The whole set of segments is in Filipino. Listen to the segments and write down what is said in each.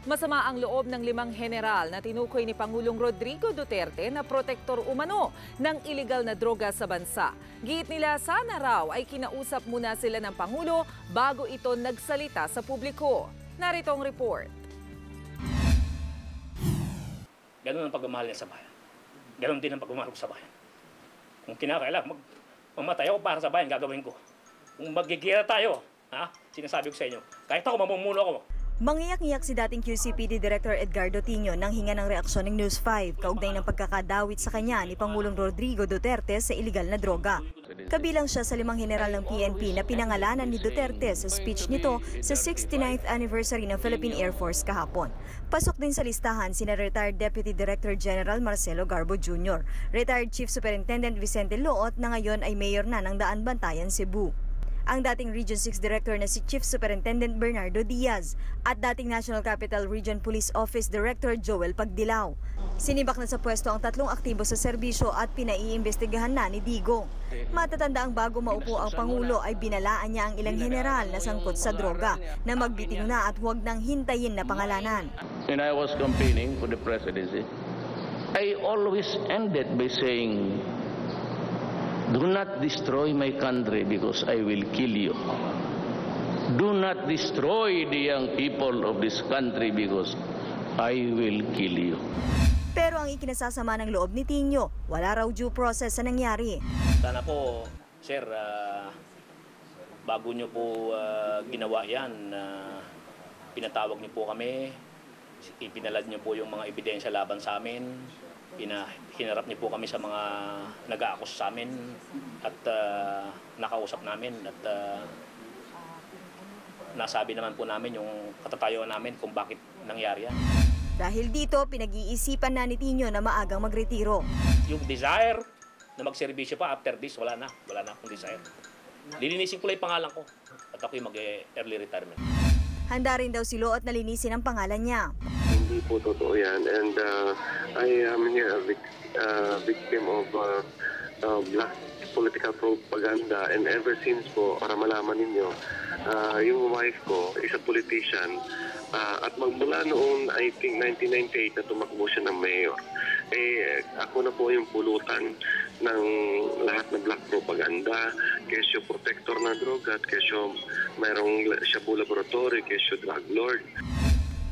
Masama ang loob ng 5 general na tinukoy ni Pangulong Rodrigo Duterte na protektor umano ng iligal na droga sa bansa. Giit nila sana raw ay kinausap muna sila ng Pangulo bago ito nagsalita sa publiko. Narito ang report. Ganun ang pagmamahal niya sa bayan. Ganun din ang pagmamahal ko sa bayan. Kung kinakailangan, mamatay ako para sa bayan, gagawin ko. Kung magigira tayo, sinasabi ko sa inyo, kahit ako mamumuno ako. Mangiyak-ngiyak si dating QCPD Director Edgardo Tiño nang hinga ng reaksyon ng News 5 kaugnay ng pagkakadawit sa kanya ni Pangulong Rodrigo Duterte sa iligal na droga. Kabilang siya sa 5 general ng PNP na pinangalanan ni Duterte sa speech nito sa 69th anniversary ng Philippine Air Force kahapon. Pasok din sa listahan sina retired Deputy Director General Marcelo Garbo Jr., retired Chief Superintendent Vicente Loot na ngayon ay mayor na ng Daan Bantayan, Cebu, ang dating Region 6 Director na si Chief Superintendent Bernardo Diaz at dating National Capital Region Police Office Director Joel Pagdilaw. Sinibak na sa pwesto ang 3 aktibo sa serbisyo at pinaiimbestigahan na ni Digo. Matatanda ang bago maupo ang Pangulo ay binalaan niya ang ilang general na sangkot sa droga na magbiting na at huwag nang hintayin na pangalanan. When I was campaigning for the presidency, I always ended by saying, "Do not destroy my country because I will kill you. Do not destroy the young people of this country because I will kill you." Pero ang ikinasasama ng loob ni Tiño, wala raw due process sa nangyari. Sana po, sir, bago nyo po ginawa yan, pinatawag nyo po kami, ipinalad nyo po yung mga ebidensya laban sa amin, hinarap niyo po kami sa mga nag-aakus sa amin at nakausap namin at nasabi naman po namin yung katatayuan namin kung bakit nangyari yan. Dahil dito, pinag-iisipan na ni Tiño na maagang magretiro. Yung desire na magserbisyo pa after this, wala na akong desire. Lilinisin ko lang yung pangalan ko at ako yung mag-early retirement. Handa rin daw si Loot na linisin ang pangalan niya. Hindi po totoo yan. And I am here a victim of black political propaganda. And ever since po, para malaman ninyo, yung wife ko is a politician. At magmula noon, I think 1998 na tumakbo siya ng mayor. Ako na po yung pulutan ng lahat ng black propaganda, kesyo protector na droga, at kesyo mayroong Shabu Laboratory, kesyo drug lord.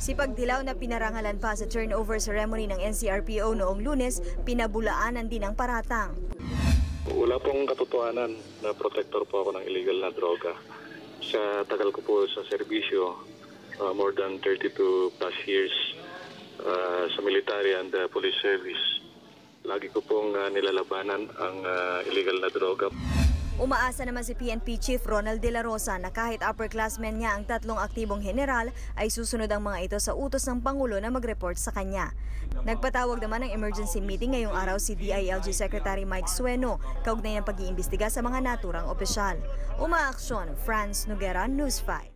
Si Pagdilaw na pinarangalan pa sa turnover ceremony ng NCRPO noong Lunes, pinabulaanan din ang paratang. Wala pong katotohanan na protector po ako ng illegal na droga. Sa tagal ko po sa serbisyo, more than 32 plus years sa military and police service, lagi ko pong nilalabanan ang illegal na droga. Umaasa naman si PNP Chief Ronald De La Rosa na kahit upperclassmen niya ang 3 aktibong general, ay susunod ang mga ito sa utos ng Pangulo na mag-report sa kanya. Nagpatawag naman ng emergency meeting ngayong araw si DILG Secretary Mike Sueno kaugnay ng pag-iimbestiga sa mga naturang opisyal. Umaaksyon, Franz Noguera, News 5.